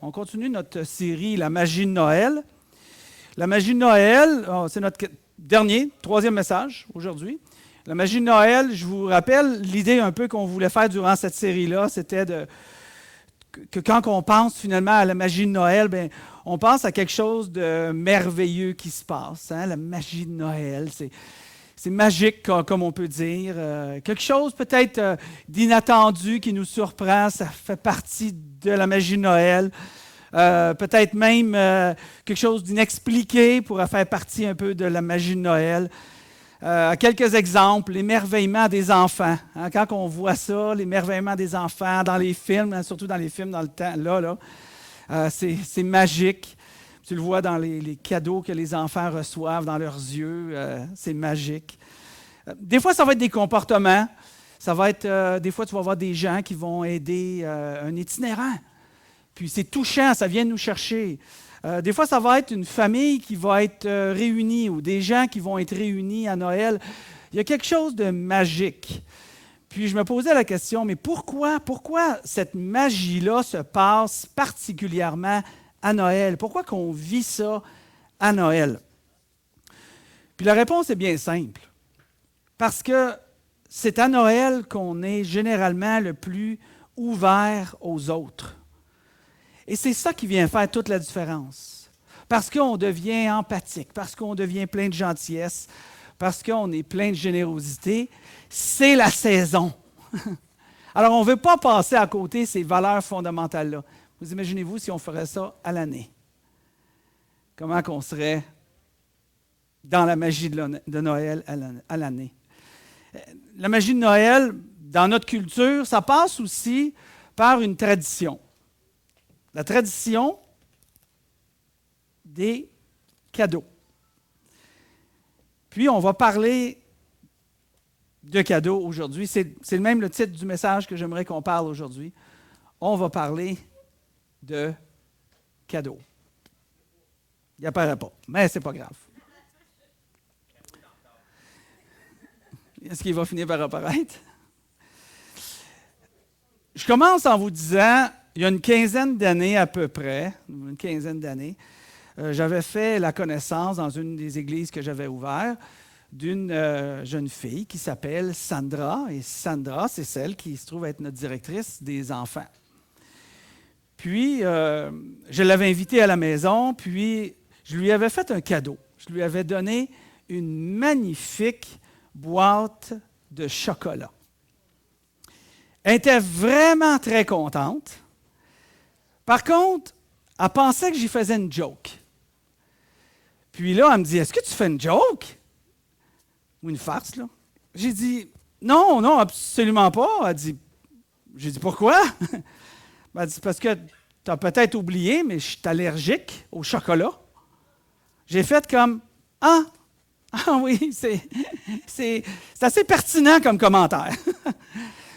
On continue notre série La magie de Noël. La magie de Noël, c'est notre troisième message aujourd'hui. La magie de Noël, je vous rappelle, l'idée un peu qu'on voulait faire durant cette série-là, c'était que quand on pense finalement à la magie de Noël, bien, on pense à quelque chose de merveilleux qui se passe. Hein? La magie de Noël, c'est magique, comme on peut dire. Quelque chose peut-être d'inattendu qui nous surprend, ça fait partie de la magie de Noël. Peut-être même quelque chose d'inexpliqué pourrait faire partie un peu de la magie de Noël. Quelques exemples, l'émerveillement des enfants. Hein, quand on voit ça, l'émerveillement des enfants dans les films, hein, surtout dans les films dans le temps, c'est magique. Tu le vois dans les cadeaux que les enfants reçoivent dans leurs yeux, c'est magique. Des fois, ça va être des comportements. Ça va être, des fois, tu vas voir des gens qui vont aider un itinérant. Puis c'est touchant, ça vient nous chercher. Des fois, ça va être une famille qui va être réunie ou des gens qui vont être réunis à Noël. Il y a quelque chose de magique. Puis je me posais la question, mais pourquoi cette magie-là se passe particulièrement à Noël? Pourquoi qu'on vit ça à Noël? Puis la réponse est bien simple. Parce que c'est à Noël qu'on est généralement le plus ouvert aux autres. Et c'est ça qui vient faire toute la différence. Parce qu'on devient empathique, parce qu'on devient plein de gentillesse, parce qu'on est plein de générosité, c'est la saison. Alors, on ne veut pas passer à côté ces valeurs fondamentales-là. Vous imaginez-vous si on ferait ça à l'année? Comment qu'on serait dans la magie de Noël à l'année? La magie de Noël, dans notre culture, ça passe aussi par une tradition. La tradition des cadeaux. Puis, on va parler de cadeaux aujourd'hui. C'est même le titre du message que j'aimerais qu'on parle aujourd'hui. On va parler de cadeaux. Il n'apparaît pas, mais ce n'est pas grave. Est-ce qu'il va finir par apparaître? Je commence en vous disant, il y a une quinzaine d'années à peu près, j'avais fait la connaissance dans une des églises que j'avais ouvertes d'une jeune fille qui s'appelle Sandra. Et Sandra, c'est celle qui se trouve être notre directrice des enfants. Puis, je l'avais invitée à la maison, puis je lui avais fait un cadeau. Je lui avais donné une magnifique boîte de chocolat. Elle était vraiment très contente. Par contre, elle pensait que j'y faisais une joke. Puis là, elle me dit, « Est-ce que tu fais une joke? » Ou une farce, là. J'ai dit, « Non, absolument pas. » J'ai dit, « Pourquoi? » Elle dit, « Parce que tu as peut-être oublié, mais je suis allergique au chocolat. » J'ai fait comme, « Ah oui, c'est assez pertinent comme commentaire. »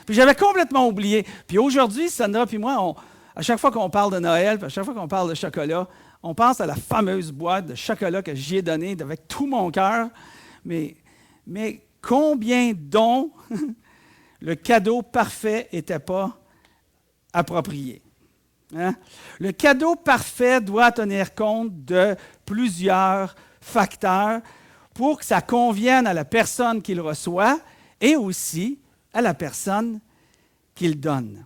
Puis j'avais complètement oublié. Puis aujourd'hui, Sandra et moi, à chaque fois qu'on parle de Noël, puis à chaque fois qu'on parle de chocolat, on pense à la fameuse boîte de chocolat que j'y ai donnée avec tout mon cœur. Mais combien dont le cadeau parfait n'était pas approprié. Hein? Le cadeau parfait doit tenir compte de plusieurs facteurs pour que ça convienne à la personne qui le reçoit et aussi à la personne qui le donne.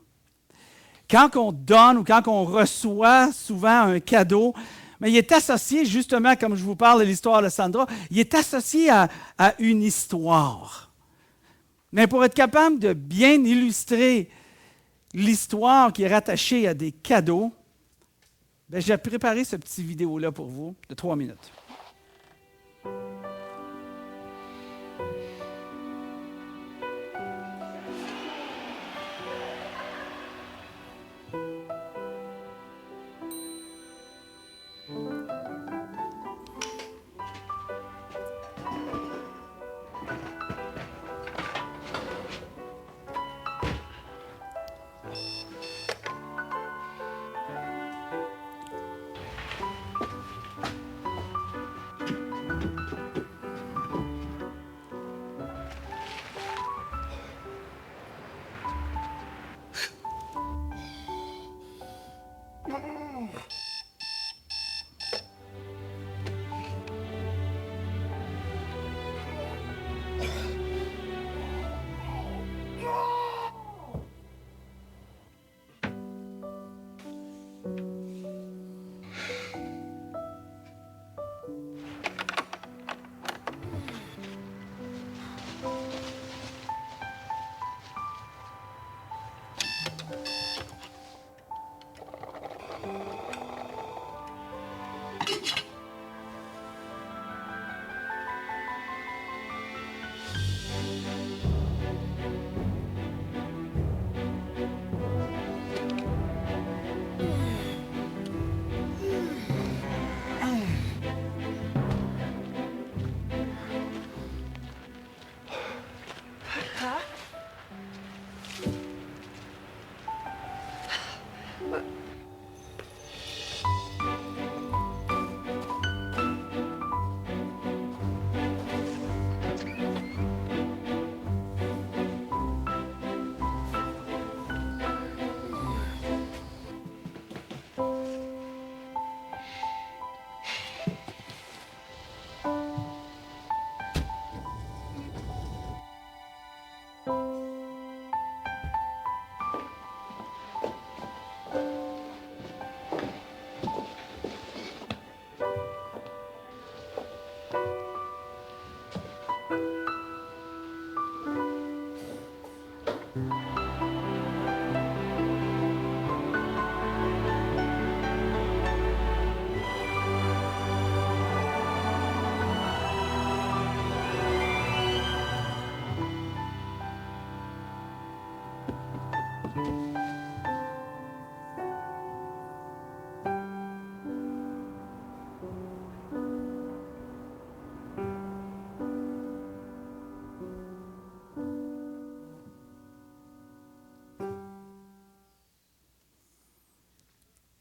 Quand on donne ou quand on reçoit souvent un cadeau, mais il est associé, justement, comme je vous parle de l'histoire de Sandra, il est associé à une histoire. Mais pour être capable de bien illustrer l'histoire qui est rattachée à des cadeaux, j'ai préparé ce petit vidéo-là pour vous, de 3 minutes.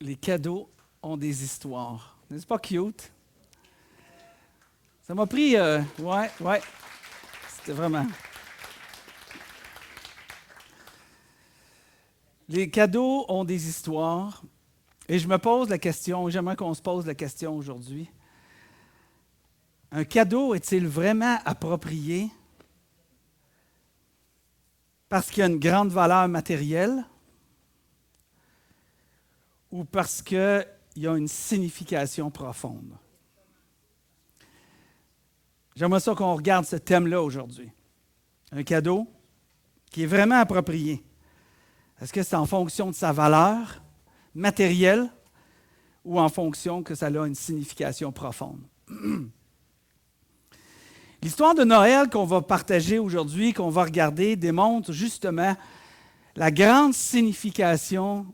Les cadeaux ont des histoires. N'est-ce pas cute? Ça m'a pris... ouais. C'était vraiment... Les cadeaux ont des histoires. Et je me pose la question, j'aimerais qu'on se pose la question aujourd'hui. Un cadeau est-il vraiment approprié parce qu'il y a une grande valeur matérielle ou parce qu'il y a une signification profonde? J'aimerais ça qu'on regarde ce thème-là aujourd'hui. Un cadeau qui est vraiment approprié. Est-ce que c'est en fonction de sa valeur matérielle ou en fonction que ça a une signification profonde? L'histoire de Noël qu'on va partager aujourd'hui, qu'on va regarder, démontre justement la grande signification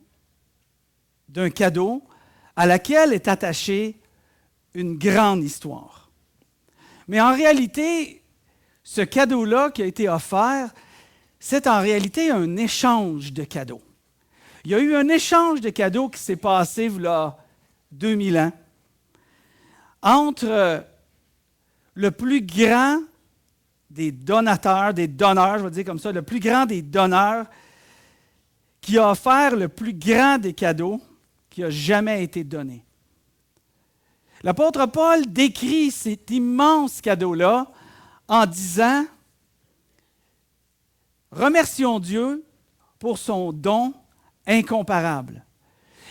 d'un cadeau à laquelle est attachée une grande histoire. Mais en réalité, ce cadeau-là qui a été offert, c'est en réalité un échange de cadeaux. Il y a eu un échange de cadeaux qui s'est passé il y a 2000 ans entre le plus grand des donateurs, des donneurs, je vais dire comme ça, le plus grand des donneurs qui a offert le plus grand des cadeaux qui a jamais été donné. L'apôtre Paul décrit cet immense cadeau-là en disant « Remercions Dieu pour son don incomparable. »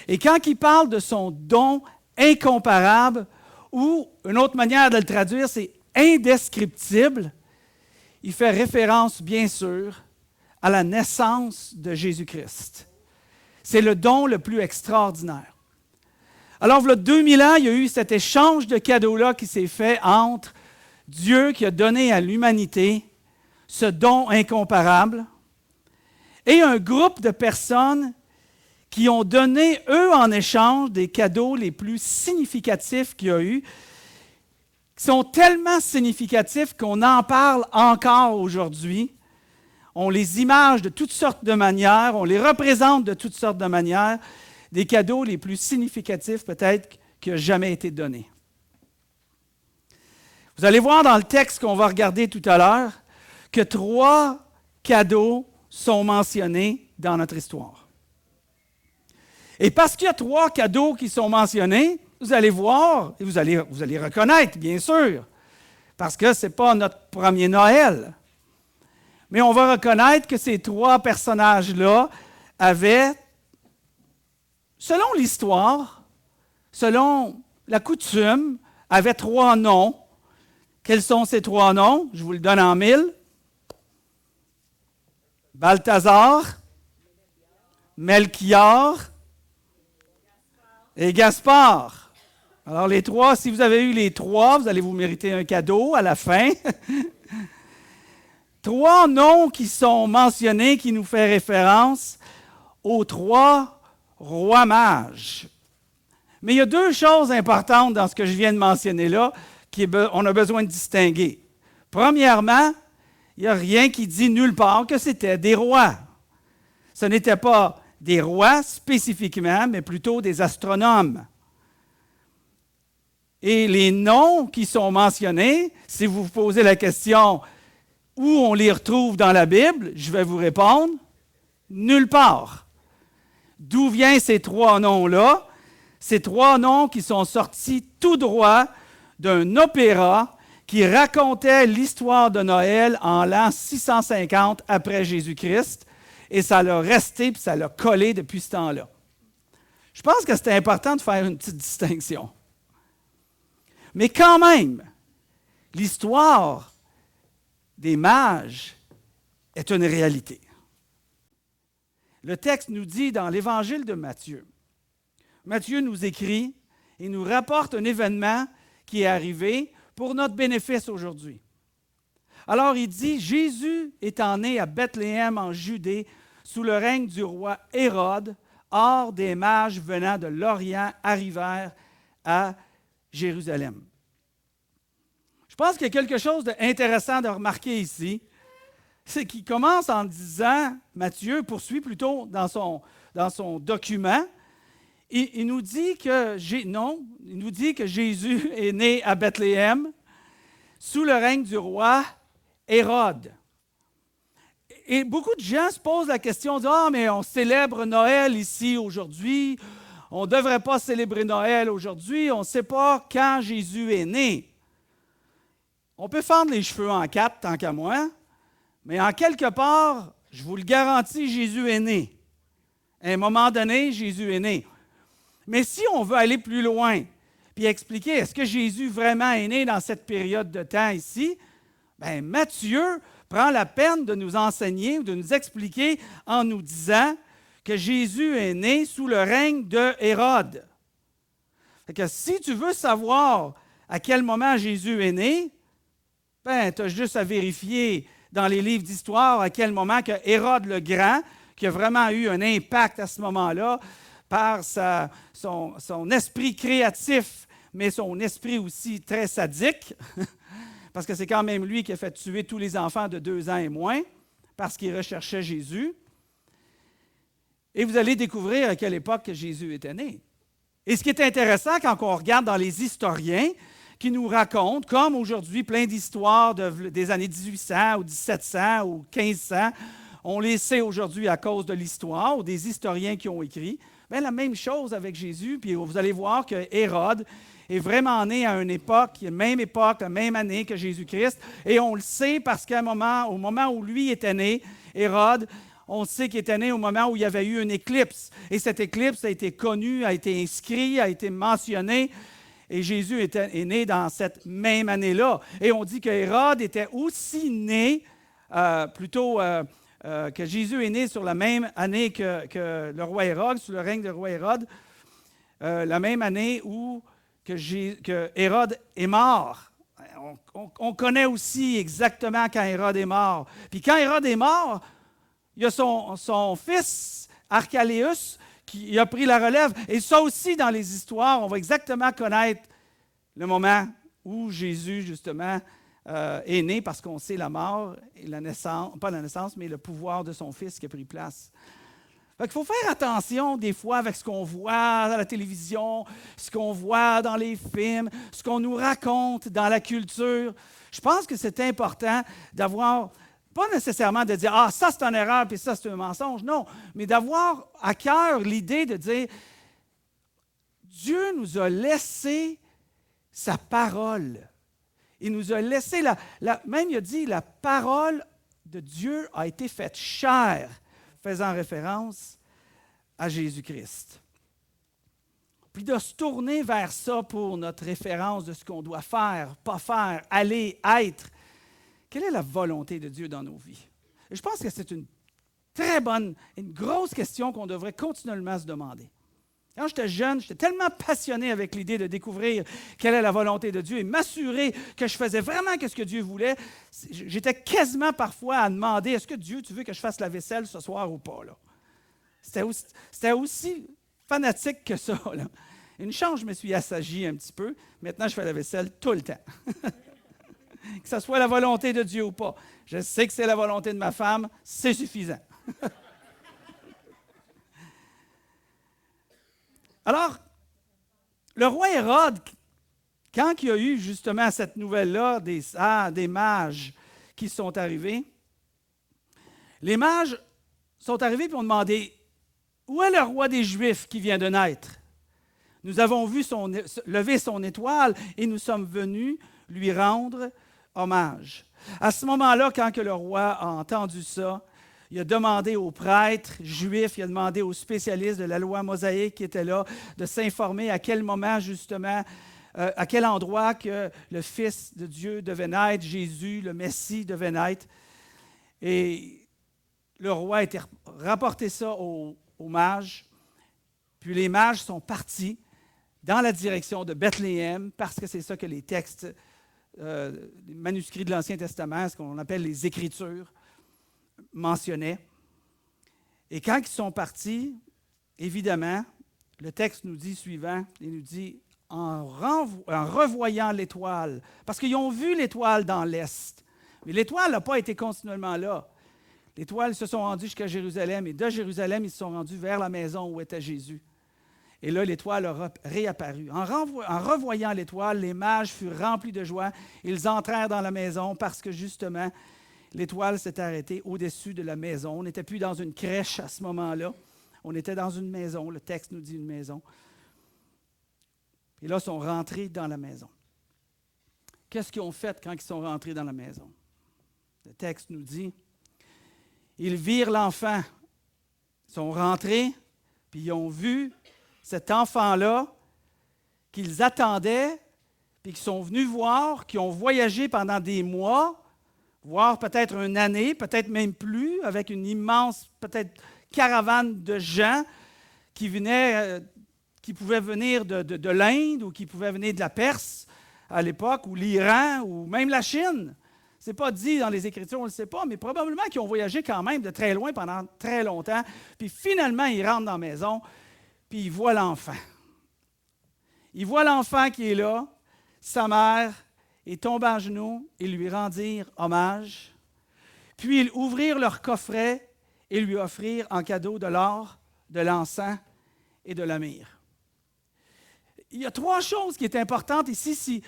Et quand il parle de son don incomparable, ou une autre manière de le traduire, c'est indescriptible, il fait référence, bien sûr, à la naissance de Jésus-Christ. C'est le don le plus extraordinaire. Alors, il y a 2000 ans, il y a eu cet échange de cadeaux-là qui s'est fait entre Dieu qui a donné à l'humanité ce don incomparable et un groupe de personnes qui ont donné, eux, en échange, des cadeaux les plus significatifs qu'il y a eu, qui sont tellement significatifs qu'on en parle encore aujourd'hui. On les image de toutes sortes de manières, on les représente de toutes sortes de manières, des cadeaux les plus significatifs peut-être qui n'ont jamais été donnés. Vous allez voir dans le texte qu'on va regarder tout à l'heure que 3 cadeaux sont mentionnés dans notre histoire. Et parce qu'il y a 3 cadeaux qui sont mentionnés, vous allez voir et vous allez reconnaître, bien sûr, parce que ce n'est pas notre premier Noël. Mais on va reconnaître que ces 3 personnages-là avaient, selon l'histoire, selon la coutume, avaient 3 noms. Quels sont ces 3 noms? Je vous le donne en 1000. Balthazar, Melchior et Gaspard. Alors les 3, si vous avez eu les 3, vous allez vous mériter un cadeau à la fin. 3 noms qui sont mentionnés, qui nous font référence aux 3 rois mages. Mais il y a 2 choses importantes dans ce que je viens de mentionner là qu'on a besoin de distinguer. Premièrement, il n'y a rien qui dit nulle part que c'était des rois. Ce n'était pas des rois spécifiquement, mais plutôt des astronomes. Et les noms qui sont mentionnés, si vous vous posez la question où on les retrouve dans la Bible, je vais vous répondre, nulle part. D'où viennent ces 3 noms-là? Ces 3 noms qui sont sortis tout droit d'un opéra qui racontait l'histoire de Noël en l'an 650 après Jésus-Christ, et ça l'a resté puis ça l'a collé depuis ce temps-là. Je pense que c'est important de faire une petite distinction. Mais quand même, l'histoire des mages est une réalité. Le texte nous dit dans l'Évangile de Matthieu, Matthieu nous écrit et nous rapporte un événement qui est arrivé pour notre bénéfice aujourd'hui. Alors il dit, Jésus étant né à Bethléem en Judée, sous le règne du roi Hérode, or des mages venant de l'Orient arrivèrent à Jérusalem. Je pense qu'il y a quelque chose d'intéressant de remarquer ici, c'est qu'il commence en disant, Matthieu poursuit plutôt dans son document, il nous dit que Jésus est né à Bethléem sous le règne du roi Hérode. Et beaucoup de gens se posent la question, disent, ah, mais on célèbre Noël ici aujourd'hui, on ne devrait pas célébrer Noël aujourd'hui, on ne sait pas quand Jésus est né. On peut fendre les cheveux en 4 tant qu'à moi, mais en quelque part, je vous le garantis, Jésus est né. À un moment donné, Jésus est né. Mais si on veut aller plus loin, puis expliquer, est-ce que Jésus vraiment est né dans cette période de temps ici? Bien, Matthieu prend la peine de nous enseigner ou de nous expliquer en nous disant que Jésus est né sous le règne de Hérode. Fait que si tu veux savoir à quel moment Jésus est né, ben, tu as juste à vérifier dans les livres d'histoire à quel moment que Hérode le Grand, qui a vraiment eu un impact à ce moment-là, par son esprit créatif, mais son esprit aussi très sadique, parce que c'est quand même lui qui a fait tuer tous les enfants de 2 ans et moins, parce qu'il recherchait Jésus. Et vous allez découvrir à quelle époque Jésus était né. Et ce qui est intéressant, quand on regarde dans les historiens, qui nous racontent, comme aujourd'hui, plein d'histoires des années 1800 ou 1700 ou 1500, on les sait aujourd'hui à cause de l'histoire ou des historiens qui ont écrit. Bien, la même chose avec Jésus, puis vous allez voir que Hérode est vraiment né à une époque, la même année que Jésus-Christ, et on le sait parce qu'au moment où lui était né, Hérode, on sait qu'il était né au moment où il y avait eu une éclipse, et cette éclipse a été connue, a été inscrite, a été mentionnée, et Jésus est né dans cette même année-là. Et on dit que Hérode était aussi né, que Jésus est né sur la même année que le roi Hérode, sous le règne du roi Hérode, la même année où que Hérode est mort. On connaît aussi exactement quand Hérode est mort. Puis quand Hérode est mort, il y a son fils, Archélaüs, qui a pris la relève. Et ça aussi, dans les histoires, on va exactement connaître le moment où Jésus, justement, est né, parce qu'on sait la mort et la naissance, pas la naissance, mais le pouvoir de son fils qui a pris place. Il faut faire attention des fois avec ce qu'on voit à la télévision, ce qu'on voit dans les films, ce qu'on nous raconte dans la culture. Je pense que c'est important d'avoir Pas nécessairement de dire « Ah, ça c'est une erreur, puis ça c'est un mensonge », non, mais d'avoir à cœur l'idée de dire « Dieu nous a laissé sa parole. Il nous a laissé, même il a dit « La parole de Dieu a été faite chair », faisant référence à Jésus-Christ. Puis de se tourner vers ça pour notre référence de ce qu'on doit faire, pas faire, aller, être. Quelle est la volonté de Dieu dans nos vies? Et je pense que c'est une grosse question qu'on devrait continuellement se demander. Quand j'étais jeune, j'étais tellement passionné avec l'idée de découvrir quelle est la volonté de Dieu et m'assurer que je faisais vraiment ce que Dieu voulait. J'étais quasiment parfois à demander, est-ce que Dieu, tu veux que je fasse la vaisselle ce soir ou pas? Là? C'était aussi fanatique que ça. Là. Une chance, je me suis assagi un petit peu. Maintenant, je fais la vaisselle tout le temps. Que ce soit la volonté de Dieu ou pas. Je sais que c'est la volonté de ma femme, c'est suffisant. Alors, le roi Hérode, quand il y a eu justement cette nouvelle-là des mages qui sont arrivés, les mages sont arrivés et ont demandé « Où est le roi des Juifs qui vient de naître? Nous avons vu lever son étoile et nous sommes venus lui rendre hommage. » À ce moment-là, quand que le roi a entendu ça, il a demandé aux prêtres juifs, il a demandé aux spécialistes de la loi mosaïque qui étaient là de s'informer à quel moment justement, à quel endroit que le Fils de Dieu devait naître, Jésus, le Messie, devait naître. Et le roi a été rapporté ça aux mages. Puis les mages sont partis dans la direction de Bethléem parce que c'est ça que les textes, les manuscrits de l'Ancien Testament, ce qu'on appelle les Écritures, mentionnaient. Et quand ils sont partis, évidemment, le texte nous dit suivant, il nous dit en revoyant l'étoile, parce qu'ils ont vu l'étoile dans l'est, mais l'étoile n'a pas été continuellement là. L'étoile, ils se sont rendus jusqu'à Jérusalem, et de Jérusalem, ils se sont rendus vers la maison où était Jésus. Et là, l'étoile a réapparu. En revoyant l'étoile, les mages furent remplis de joie. Ils entrèrent dans la maison parce que, justement, l'étoile s'est arrêtée au-dessus de la maison. On n'était plus dans une crèche à ce moment-là. On était dans une maison. Le texte nous dit une maison. Et là, ils sont rentrés dans la maison. Qu'est-ce qu'ils ont fait quand ils sont rentrés dans la maison? Le texte nous dit, ils virent l'enfant. Ils sont rentrés, puis ils ont vu cet enfant-là qu'ils attendaient, puis qu'ils sont venus voir, qui ont voyagé pendant des mois, voire peut-être une année, peut-être même plus, avec une immense, peut-être, caravane de gens qui venaient, qui pouvaient venir de l'Inde ou qui pouvaient venir de la Perse à l'époque, ou l'Iran, ou même la Chine. Ce n'est pas dit dans les Écritures, on ne le sait pas, mais probablement qu'ils ont voyagé quand même de très loin pendant très longtemps. Puis finalement, ils rentrent dans la maison, puis ils voient l'enfant. Ils voient l'enfant qui est là, sa mère, et tombent à genoux et lui rendirent hommage. Puis ils ouvrirent leur coffret et lui offrirent en cadeau de l'or, de l'encens et de la myrrhe. Il y a trois choses qui sont importantes ici.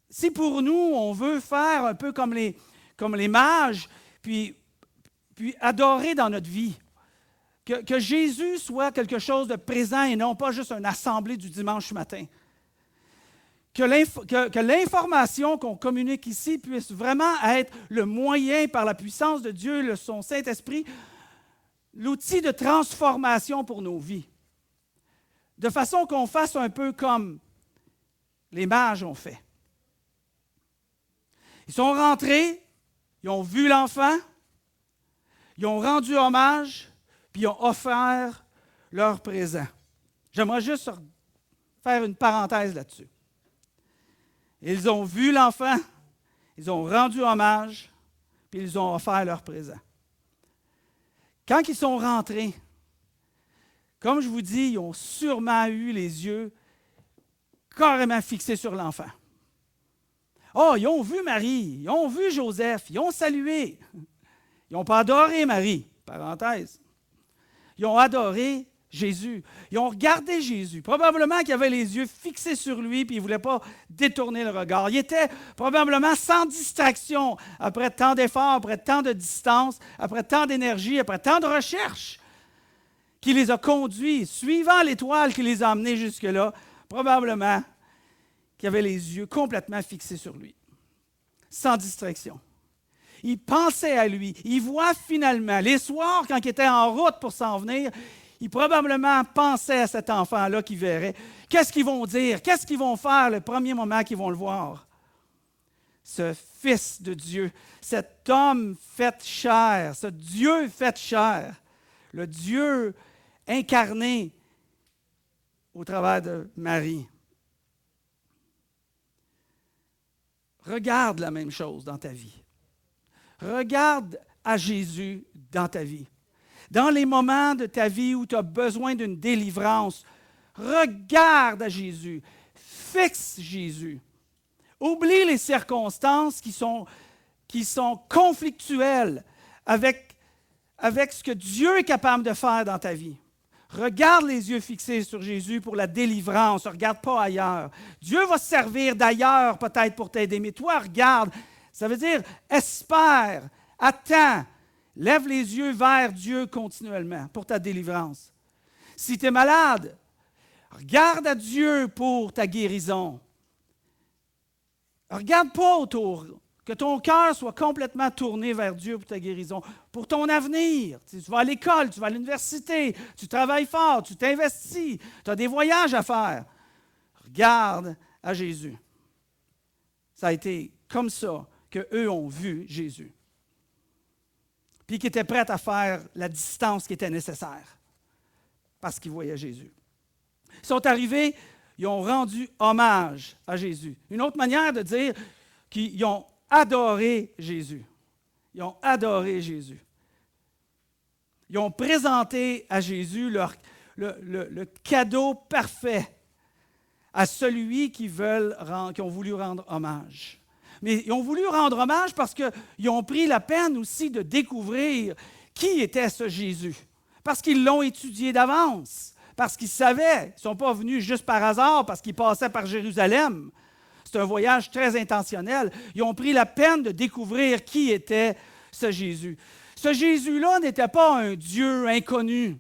Si pour nous, on veut faire un peu comme les mages, puis adorer dans notre vie, que Jésus soit quelque chose de présent et non pas juste une assemblée du dimanche matin. Que l'information qu'on communique ici puisse vraiment être le moyen par la puissance de Dieu, son Saint-Esprit, l'outil de transformation pour nos vies. De façon qu'on fasse un peu comme les mages ont fait. Ils sont rentrés, ils ont vu l'enfant, ils ont rendu hommage, puis ils ont offert leur présent. J'aimerais juste faire une parenthèse là-dessus. Ils ont vu l'enfant, ils ont rendu hommage, puis ils ont offert leur présent. Quand ils sont rentrés, comme je vous dis, ils ont sûrement eu les yeux carrément fixés sur l'enfant. Oh, ils ont vu Marie, ils ont vu Joseph, ils ont salué. Ils n'ont pas adoré Marie, parenthèse. Ils ont adoré Jésus. Ils ont regardé Jésus. Probablement qu'ils avaient les yeux fixés sur lui, puis ils ne voulaient pas détourner le regard. Ils étaient probablement sans distraction, après tant d'efforts, après tant de distance, après tant d'énergie, après tant de recherche, qui les a conduits, suivant l'étoile qui les a amenés jusque-là, probablement qu'ils avaient les yeux complètement fixés sur lui, sans distraction. Ils pensaient à lui. Ils voient finalement, les soirs, quand ils étaient en route pour s'en venir, ils probablement pensaient à cet enfant-là qu'ils verraient. Qu'est-ce qu'ils vont dire? Qu'est-ce qu'ils vont faire le premier moment qu'ils vont le voir? Ce Fils de Dieu, cet homme fait chair, ce Dieu fait chair, le Dieu incarné au travers de Marie. Regarde la même chose dans ta vie. Regarde à Jésus dans ta vie. Dans les moments de ta vie où tu as besoin d'une délivrance, regarde à Jésus. Fixe Jésus. Oublie les circonstances qui sont conflictuelles avec ce que Dieu est capable de faire dans ta vie. Regarde les yeux fixés sur Jésus pour la délivrance. Ne regarde pas ailleurs. Dieu va se servir d'ailleurs peut-être pour t'aider, mais toi, regarde. Ça veut dire, espère, attends, lève les yeux vers Dieu continuellement pour ta délivrance. Si tu es malade, regarde à Dieu pour ta guérison. Regarde pas autour, que ton cœur soit complètement tourné vers Dieu pour ta guérison, pour ton avenir. Tu vas à l'école, tu vas à l'université, tu travailles fort, tu t'investis, tu as des voyages à faire. Regarde à Jésus. Ça a été comme ça qu'eux ont vu Jésus. Puis qu'ils étaient prêts à faire la distance qui était nécessaire parce qu'ils voyaient Jésus. Ils sont arrivés, ils ont rendu hommage à Jésus. Une autre manière de dire qu'ils ont adoré Jésus. Ils ont adoré Jésus. Ils ont présenté à Jésus le cadeau parfait à celui qui ont voulu rendre hommage. Mais ils ont voulu rendre hommage parce qu'ils ont pris la peine aussi de découvrir qui était ce Jésus. Parce qu'ils l'ont étudié d'avance, parce qu'ils savaient. Ils ne sont pas venus juste par hasard, parce qu'ils passaient par Jérusalem. C'est un voyage très intentionnel. Ils ont pris la peine de découvrir qui était ce Jésus. Ce Jésus-là n'était pas un Dieu inconnu,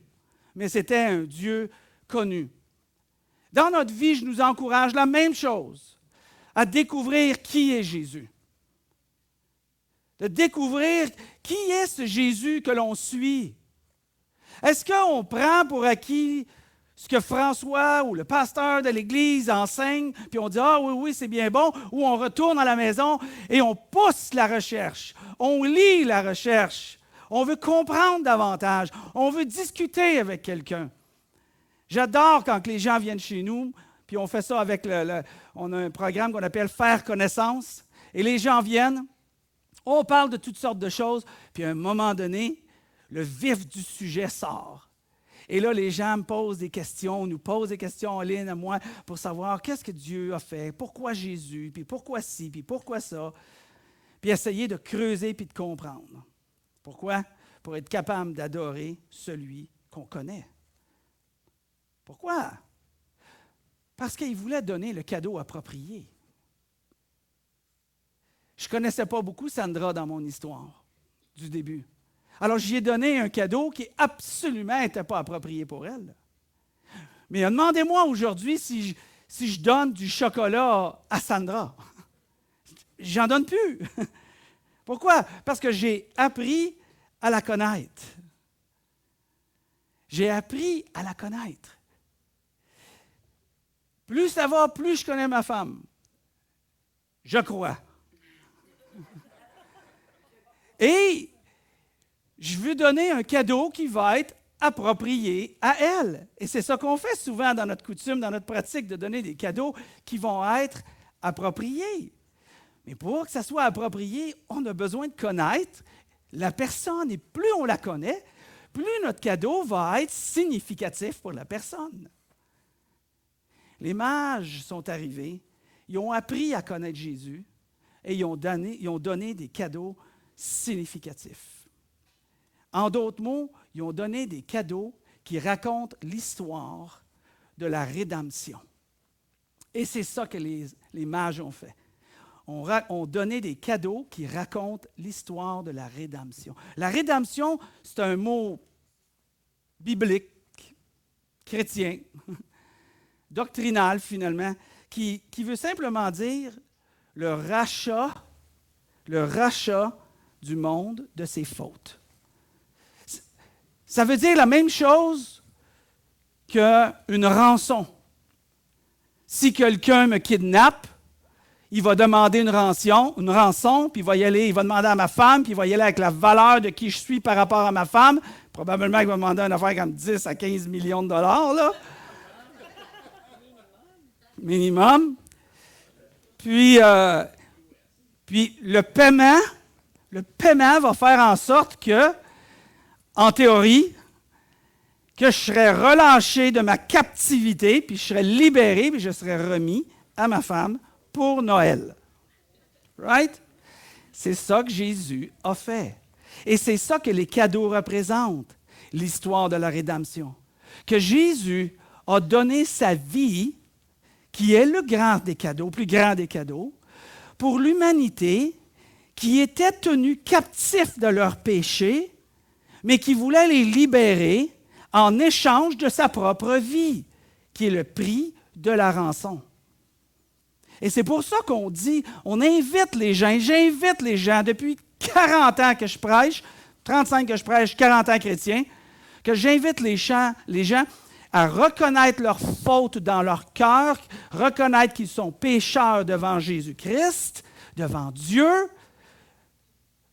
mais c'était un Dieu connu. Dans notre vie, je nous encourage la même chose, à découvrir qui est Jésus. De découvrir qui est ce Jésus que l'on suit. Est-ce qu'on prend pour acquis ce que François ou le pasteur de l'Église enseigne, puis on dit « Ah oui, oui, c'est bien bon », ou on retourne à la maison et on pousse la recherche, on lit la recherche, on veut comprendre davantage, on veut discuter avec quelqu'un. J'adore quand les gens viennent chez nous, puis on fait ça avec on a un programme qu'on appelle « Faire connaissance », et les gens viennent, on parle de toutes sortes de choses, puis à un moment donné, le vif du sujet sort. Et là, les gens me posent des questions, nous posent des questions, Lynn et moi, pour savoir qu'est-ce que Dieu a fait, pourquoi Jésus, puis pourquoi ci, puis pourquoi ça, puis essayer de creuser puis de comprendre. Pourquoi? Pour être capable d'adorer celui qu'on connaît. Pourquoi? Parce qu'il voulait donner le cadeau approprié. Je ne connaissais pas beaucoup Sandra dans mon histoire du début. Alors, j'y ai donné un cadeau qui absolument n'était pas approprié pour elle. Mais demandez-moi aujourd'hui si je donne du chocolat à Sandra. J'en donne plus. Pourquoi? Parce que j'ai appris à la connaître. J'ai appris à la connaître. Plus ça va, plus je connais ma femme. Je crois. Et je veux donner un cadeau qui va être approprié à elle. Et c'est ça qu'on fait souvent dans notre coutume, dans notre pratique, de donner des cadeaux qui vont être appropriés. Mais pour que ça soit approprié, on a besoin de connaître la personne. Et plus on la connaît, plus notre cadeau va être significatif pour la personne. Les mages sont arrivés, ils ont appris à connaître Jésus et ils ont donné des cadeaux significatifs. En d'autres mots, ils ont donné des cadeaux qui raconte l'histoire de la rédemption. Et c'est ça que les mages ont fait. On donnait des cadeaux qui racontent l'histoire de la rédemption. La rédemption, c'est un mot biblique, chrétien, doctrinal finalement, qui veut simplement dire le rachat du monde de ses fautes. Ça veut dire la même chose qu'une rançon. Si quelqu'un me kidnappe, il va demander une rançon, puis il va demander à ma femme, puis il va y aller avec la valeur de qui je suis par rapport à ma femme. Probablement qu'il va demander une affaire comme 10 à 15 millions de dollars, là. Minimum. Puis le paiement va faire en sorte que, en théorie, que je serai relâché de ma captivité, puis je serai libéré, puis je serai remis à ma femme pour Noël. Right? C'est ça que Jésus a fait. Et c'est ça que les cadeaux représentent, l'histoire de la rédemption. Que Jésus a donné sa vie, qui est le grand des cadeaux, plus grand des cadeaux, pour l'humanité qui était tenue captive de leurs péchés, mais qui voulait les libérer en échange de sa propre vie, qui est le prix de la rançon. Et c'est pour ça qu'on dit, on invite les gens, et j'invite les gens depuis 40 ans que je prêche, 35 que je prêche, 40 ans chrétien, que j'invite les gens à reconnaître leurs fautes dans leur cœur, reconnaître qu'ils sont pécheurs devant Jésus-Christ, devant Dieu,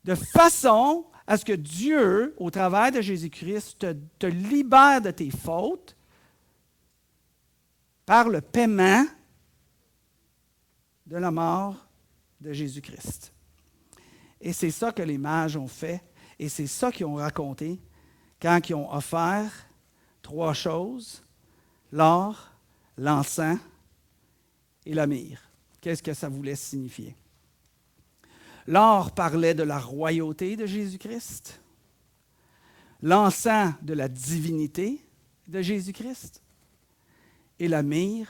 de façon à ce que Dieu, au travers de Jésus-Christ, te libère de tes fautes par le paiement de la mort de Jésus-Christ. Et c'est ça que les mages ont fait, et c'est ça qu'ils ont raconté quand ils ont offert 3 choses, l'or, l'encens et la myrrhe. Qu'est-ce que ça voulait signifier? L'or parlait de la royauté de Jésus-Christ, l'encens de la divinité de Jésus-Christ et la myrrhe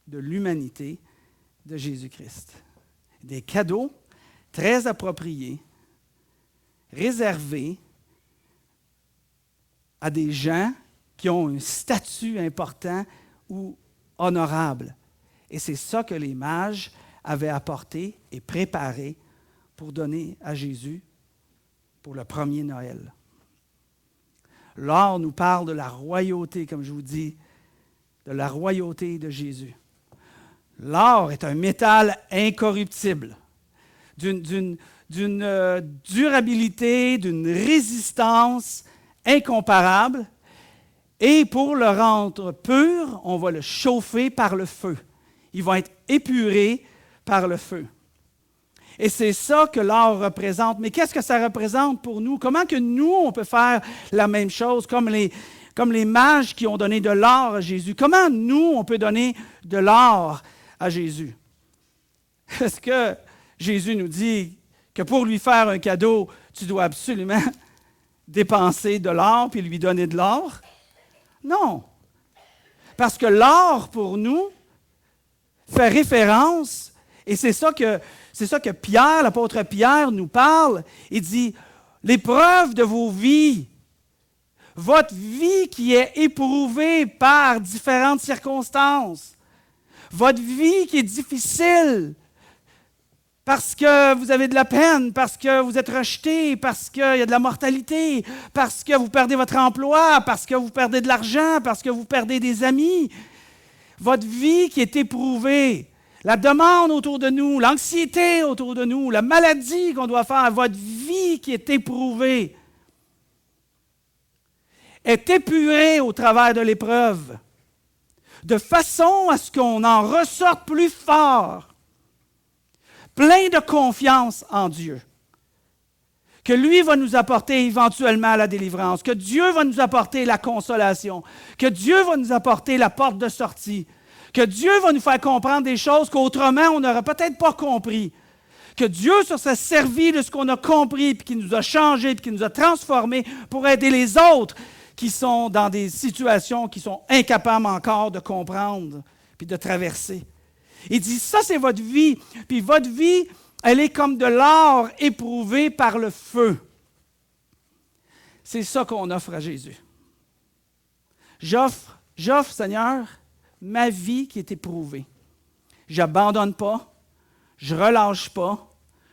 de l'humanité de Jésus-Christ. Des cadeaux très appropriés, réservés à des gens qui ont un statut important ou honorable. Et c'est ça que les mages avaient apporté et préparé pour donner à Jésus pour le premier Noël. L'or nous parle de la royauté, comme je vous dis, de la royauté de Jésus. L'or est un métal incorruptible, d'une durabilité, d'une résistance incomparable. Et pour le rendre pur, on va le chauffer par le feu. Il va être épuré par le feu. Et c'est ça que l'or représente. Mais qu'est-ce que ça représente pour nous? Comment que nous, on peut faire la même chose comme les mages qui ont donné de l'or à Jésus? Comment nous, on peut donner de l'or à Jésus? Est-ce que Jésus nous dit que pour lui faire un cadeau, tu dois absolument dépenser de l'or puis lui donner de l'or? Non. Parce que l'or, pour nous, fait référence, et c'est ça que Pierre, l'apôtre Pierre, nous parle. Il dit, l'épreuve de vos vies, votre vie qui est éprouvée par différentes circonstances, votre vie qui est difficile, parce que vous avez de la peine, parce que vous êtes rejeté, parce qu'il y a de la mortalité, parce que vous perdez votre emploi, parce que vous perdez de l'argent, parce que vous perdez des amis. Votre vie qui est éprouvée, la demande autour de nous, l'anxiété autour de nous, la maladie qu'on doit faire, votre vie qui est éprouvée, est épurée au travers de l'épreuve, de façon à ce qu'on en ressorte plus fort, plein de confiance en Dieu, que lui va nous apporter éventuellement la délivrance, que Dieu va nous apporter la consolation, que Dieu va nous apporter la porte de sortie, que Dieu va nous faire comprendre des choses qu'autrement on n'aurait peut-être pas compris, que Dieu se soit servi de ce qu'on a compris, puis qui nous a changés, puis qui nous a transformés pour aider les autres qui sont dans des situations qui sont incapables encore de comprendre puis de traverser. Il dit, ça c'est votre vie, puis votre vie, elle est comme de l'or éprouvé par le feu. C'est ça qu'on offre à Jésus. J'offre, Seigneur, ma vie qui est éprouvée. Je n'abandonne pas, je ne relâche pas,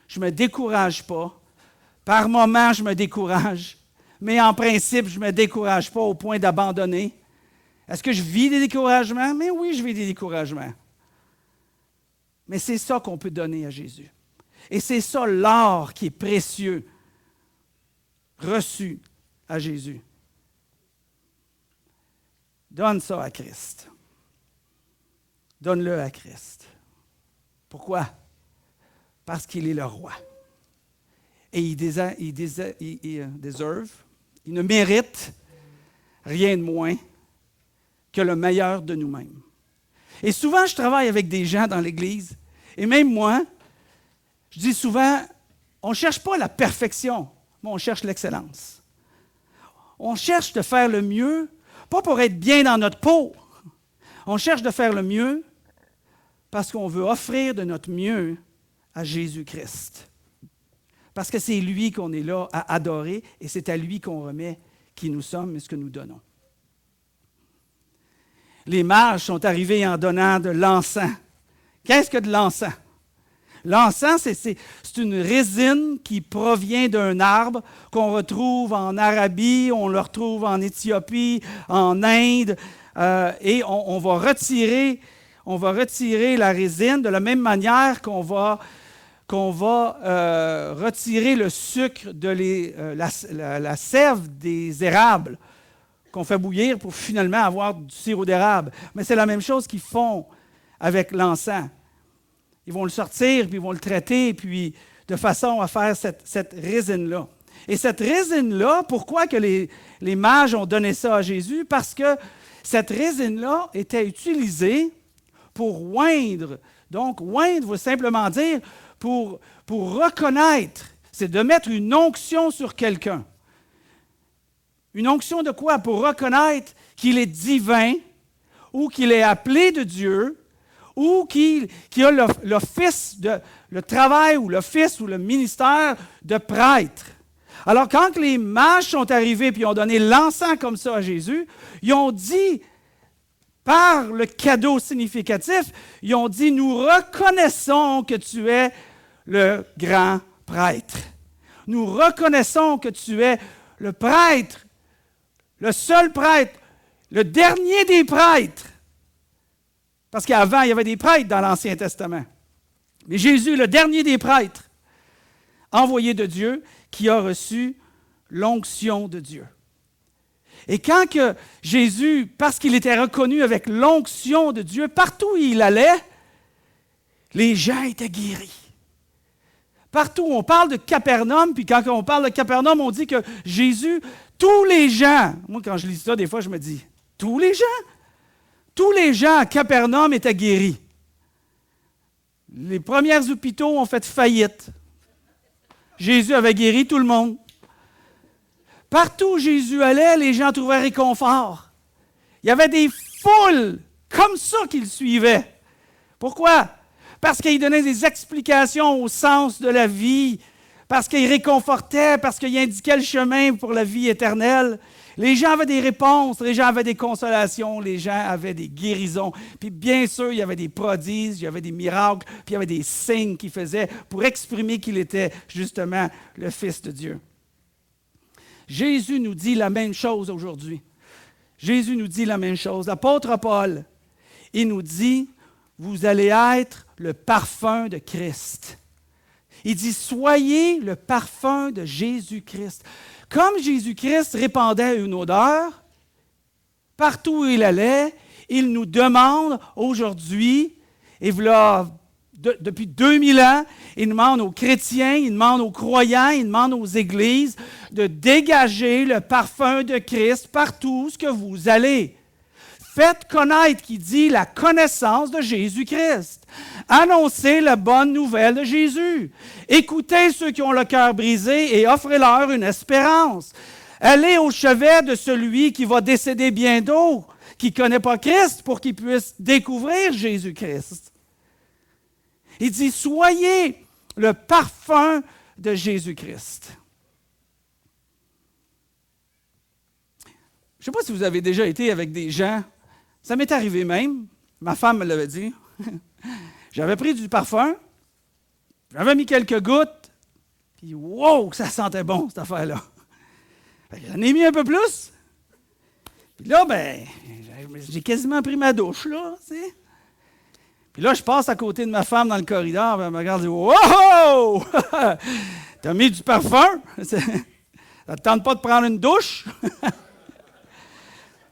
je ne me décourage pas. Par moments, je me décourage, mais en principe, je ne me décourage pas au point d'abandonner. Est-ce que je vis des découragements? Mais oui, je vis des découragements. Mais c'est ça qu'on peut donner à Jésus. Et c'est ça l'or qui est précieux, reçu à Jésus. Donne ça à Christ. Donne-le à Christ. Pourquoi? Parce qu'il est le roi. Et il ne mérite rien de moins que le meilleur de nous-mêmes. Et souvent, je travaille avec des gens dans l'Église, et même moi, je dis souvent, on ne cherche pas la perfection, mais on cherche l'excellence. On cherche de faire le mieux, pas pour être bien dans notre peau. On cherche de faire le mieux parce qu'on veut offrir de notre mieux à Jésus-Christ. Parce que c'est lui qu'on est là à adorer et c'est à lui qu'on remet qui nous sommes et ce que nous donnons. Les mages sont arrivés en donnant de l'encens. Qu'est-ce que de l'encens? L'encens, c'est une résine qui provient d'un arbre qu'on retrouve en Arabie, on le retrouve en Éthiopie, en Inde, et on va retirer la résine de la même manière qu'on va retirer le sucre de la sève des érables qu'on fait bouillir pour finalement avoir du sirop d'érable. Mais c'est la même chose qu'ils font avec l'encens. Ils vont le sortir, puis ils vont le traiter, puis de façon à faire cette résine-là. Et cette résine-là, pourquoi que les mages ont donné ça à Jésus? Parce que cette résine-là était utilisée pour oindre. Donc, oindre veut simplement dire pour reconnaître. C'est de mettre une onction sur quelqu'un. Une onction de quoi? Pour reconnaître qu'il est divin ou qu'il est appelé de Dieu ou qu'il a l'office, le travail ou l'office ou le ministère de prêtre. Alors, quand les mages sont arrivés et ont donné l'encens comme ça à Jésus, ils ont dit, par le cadeau significatif, ils ont dit, nous reconnaissons que tu es le grand prêtre. Nous reconnaissons que tu es le prêtre, le seul prêtre, le dernier des prêtres. Parce qu'avant, il y avait des prêtres dans l'Ancien Testament. Mais Jésus, le dernier des prêtres, envoyé de Dieu, qui a reçu l'onction de Dieu. Et quand que Jésus, parce qu'il était reconnu avec l'onction de Dieu, partout où il allait, les gens étaient guéris. Partout, on parle de Capernaum, puis quand on parle de Capernaum, on dit que Jésus, tous les gens, moi quand je lis ça, des fois je me dis, tous les gens à Capernaum étaient guéris. Les premiers hôpitaux ont fait faillite. Jésus avait guéri tout le monde. Partout où Jésus allait, les gens trouvaient réconfort. Il y avait des foules comme ça qui le suivaient. Pourquoi? Parce qu'il donnait des explications au sens de la vie, parce qu'il réconfortait, parce qu'il indiquait le chemin pour la vie éternelle. Les gens avaient des réponses, les gens avaient des consolations, les gens avaient des guérisons. Puis bien sûr, il y avait des prodiges, il y avait des miracles, puis il y avait des signes qu'il faisait pour exprimer qu'il était justement le Fils de Dieu. Jésus nous dit la même chose aujourd'hui. Jésus nous dit la même chose. L'apôtre Paul, il nous dit, vous allez être le parfum de Christ. Il dit, soyez le parfum de Jésus-Christ. Comme Jésus-Christ répandait une odeur, partout où il allait, il nous demande aujourd'hui, et voilà, depuis 2000 ans, il demande aux chrétiens, il demande aux croyants, il demande aux églises de dégager le parfum de Christ partout où que vous allez. Faites connaître, qui dit, la connaissance de Jésus-Christ. Annoncez la bonne nouvelle de Jésus. Écoutez ceux qui ont le cœur brisé et offrez-leur une espérance. Aller au chevet de celui qui va décéder bientôt, qui ne connaît pas Christ, pour qu'il puisse découvrir Jésus-Christ. Il dit, soyez le parfum de Jésus-Christ. Je ne sais pas si vous avez déjà été avec des gens, ça m'est arrivé même, ma femme me l'avait dit. J'avais pris du parfum, j'avais mis quelques gouttes, puis wow, ça sentait bon, cette affaire-là. J'en ai mis un peu plus. Puis là, j'ai quasiment pris ma douche, là, tu sais. Puis là, je passe à côté de ma femme dans le corridor, puis elle me regarde et dit « Wow! T'as mis du parfum? Ça te tente pas de prendre une douche? »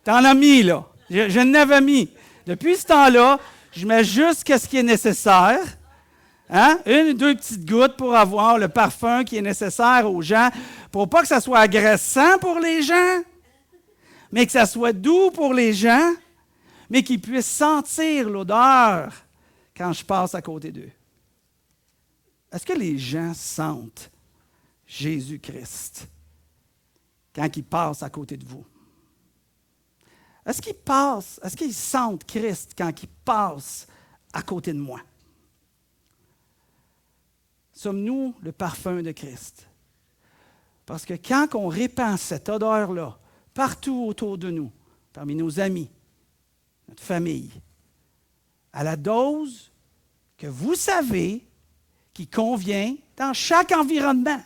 T'en as mis, là. Je n'avais mis. Depuis ce temps-là, je mets juste ce qui est nécessaire. Hein? 1 ou 2 petites gouttes pour avoir le parfum qui est nécessaire aux gens, pour pas que ça soit agressant pour les gens, mais que ça soit doux pour les gens, mais qu'ils puissent sentir l'odeur quand je passe à côté d'eux. Est-ce que les gens sentent Jésus-Christ quand ils passent à côté de vous? Est-ce qu'ils sentent Christ quand ils passent à côté de moi? Sommes-nous le parfum de Christ? Parce que quand on répand cette odeur-là partout autour de nous, parmi nos amis, notre famille, à la dose que vous savez qui convient dans chaque environnement.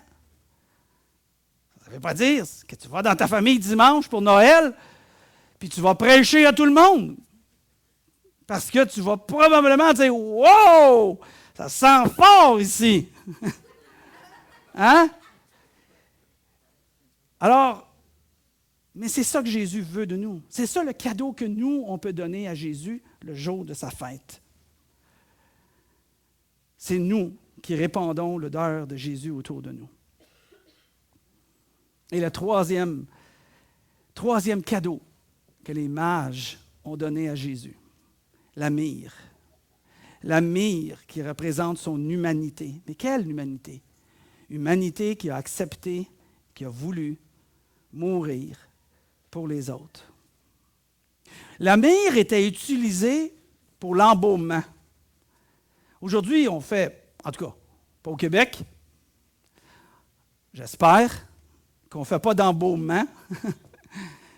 Ça ne veut pas dire que tu vas dans ta famille dimanche pour Noël, puis tu vas prêcher à tout le monde. Parce que tu vas probablement dire « Wow! Ça sent fort ici! » Hein? Alors, mais c'est ça que Jésus veut de nous. C'est ça le cadeau que nous, on peut donner à Jésus le jour de sa fête. C'est nous qui répandons l'odeur de Jésus autour de nous. Et le troisième cadeau que les mages ont donné à Jésus, la myrrhe. La myrrhe qui représente son humanité. Mais quelle humanité? Humanité qui a accepté, qui a voulu mourir pour les autres. La myrrhe était utilisée pour l'embaumement. Aujourd'hui, on fait, en tout cas, pas au Québec, j'espère qu'on ne fait pas d'embaumement.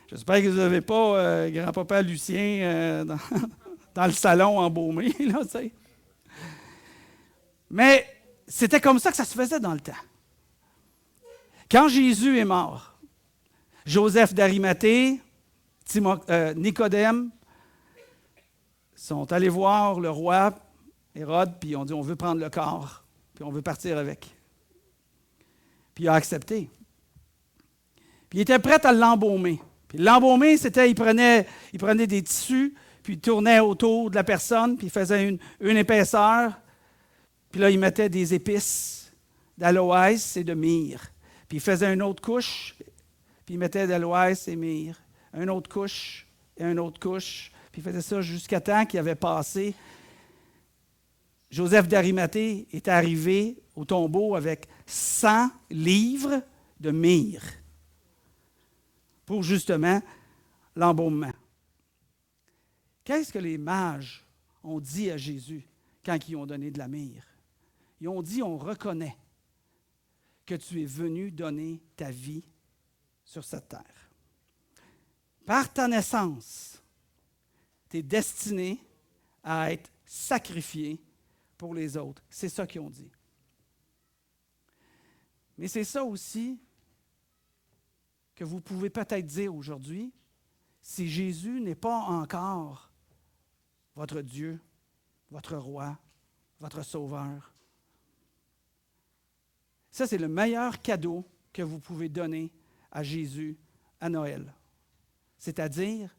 J'espère que vous n'avez pas grand-papa Lucien dans le salon embaumé. Là, tu sais. Mais c'était comme ça que ça se faisait dans le temps. Quand Jésus est mort, Joseph d'Arimathée, Nicodème sont allés voir le roi Hérode, puis ils ont dit, on veut prendre le corps, puis on veut partir avec. Puis il a accepté. Puis il était prêt à l'embaumer. Puis l'embaumer, c'était, il prenait des tissus, puis il tournait autour de la personne, puis il faisait une épaisseur. Puis là, il mettait des épices d'aloès et de myrrhe. Puis il faisait une autre couche, puis il mettait d'aloès et myrrhe. Une autre couche et une autre couche. Puis il faisait ça jusqu'à temps qu'il avait passé. Joseph d'Arimathée est arrivé au tombeau avec 100 livres de myrrhe pour justement l'embaumement. Qu'est-ce que les mages ont dit à Jésus quand ils ont donné de la myrrhe? Ils ont dit, on reconnaît que tu es venu donner ta vie sur cette terre. Par ta naissance, tu es destiné à être sacrifié pour les autres. C'est ça qu'ils ont dit. Mais c'est ça aussi que vous pouvez peut-être dire aujourd'hui, si Jésus n'est pas encore votre Dieu, votre roi, votre sauveur. Ça, c'est le meilleur cadeau que vous pouvez donner à Jésus à Noël. C'est-à-dire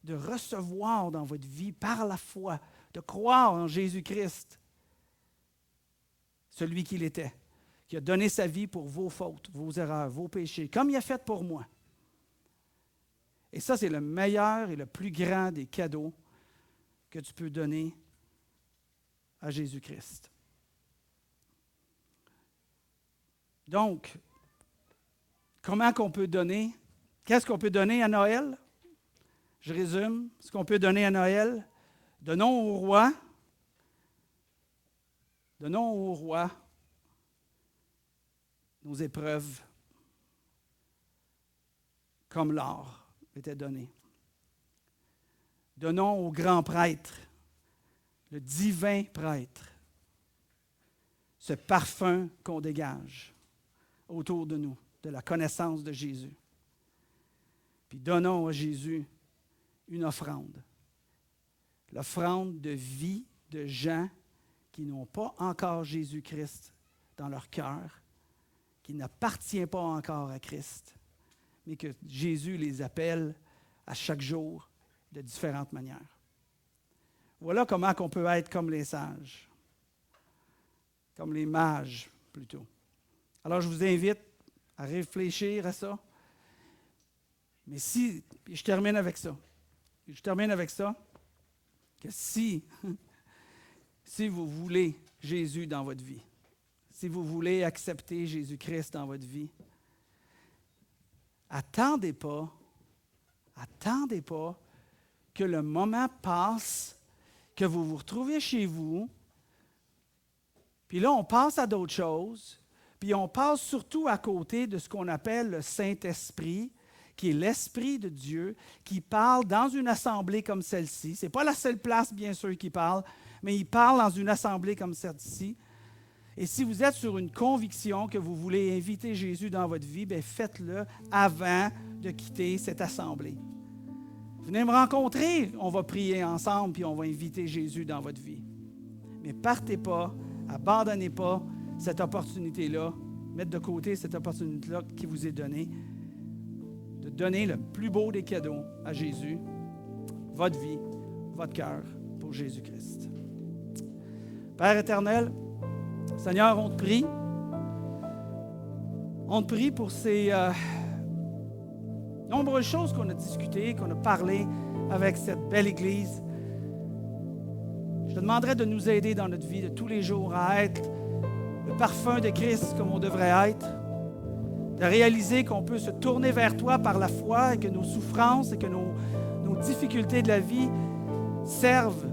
de recevoir dans votre vie par la foi, de croire en Jésus-Christ, celui qu'il était, qui a donné sa vie pour vos fautes, vos erreurs, vos péchés, comme il a fait pour moi. Et ça, c'est le meilleur et le plus grand des cadeaux que tu peux donner à Jésus-Christ. Donc, comment qu'on peut donner Qu'est-ce qu'on peut donner à Noël? Je résume. Ce qu'on peut donner à Noël, donnons au roi nos épreuves comme l'or était donné. Donnons au grand prêtre, le divin prêtre, ce parfum qu'on dégage autour de nous, de la connaissance de Jésus. Puis donnons à Jésus une offrande. L'offrande de vie de gens qui n'ont pas encore Jésus-Christ dans leur cœur, qui n'appartient pas encore à Christ, mais que Jésus les appelle à chaque jour de différentes manières. Voilà comment on peut être comme les sages, comme les mages plutôt. Alors je vous invite à réfléchir à ça. Mais je termine avec ça. Que si vous voulez Jésus dans votre vie, si vous voulez accepter Jésus-Christ dans votre vie, attendez pas que le moment passe, que vous vous retrouviez chez vous, puis là, on passe à d'autres choses, puis on passe surtout à côté de ce qu'on appelle le Saint-Esprit, qui est l'Esprit de Dieu, qui parle dans une assemblée comme celle-ci. Ce n'est pas la seule place, bien sûr, qui parle, mais il parle dans une assemblée comme celle-ci. Et si vous êtes sur une conviction que vous voulez inviter Jésus dans votre vie, bien faites-le avant de quitter cette assemblée. Venez me rencontrer, on va prier ensemble, puis on va inviter Jésus dans votre vie. Mais partez pas, abandonnez pas cette opportunité-là, mettre de côté cette opportunité-là qui vous est donnée, de donner le plus beau des cadeaux à Jésus, votre vie, votre cœur, pour Jésus-Christ. Père éternel, Seigneur, on te prie. On te prie pour ces nombreuses choses qu'on a discutées, qu'on a parlé avec cette belle Église. Je te demanderais de nous aider dans notre vie de tous les jours à être le parfum de Christ comme on devrait être, de réaliser qu'on peut se tourner vers toi par la foi et que nos souffrances et que nos difficultés de la vie servent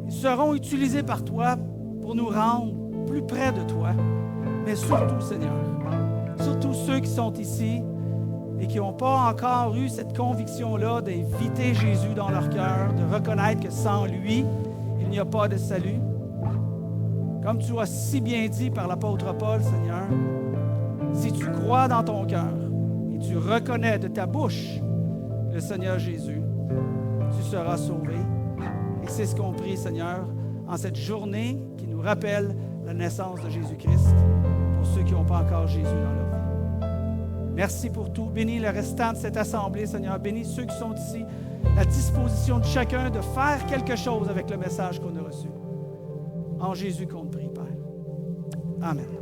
et seront utilisées par toi pour nous rendre plus près de toi. Mais surtout, Seigneur, surtout ceux qui sont ici et qui n'ont pas encore eu cette conviction-là d'inviter Jésus dans leur cœur, de reconnaître que sans lui, il n'y a pas de salut. Comme tu as si bien dit par l'apôtre Paul, Seigneur, si tu crois dans ton cœur et tu reconnais de ta bouche le Seigneur Jésus, tu seras sauvé. Et c'est ce qu'on prie, Seigneur, en cette journée qui nous rappelle la naissance de Jésus-Christ pour ceux qui n'ont pas encore Jésus dans leur vie. Merci pour tout. Bénis le restant de cette assemblée, Seigneur. Bénis ceux qui sont ici. La disposition de chacun de faire quelque chose avec le message qu'on a reçu. En Jésus qu'on te prie, Père. Amen.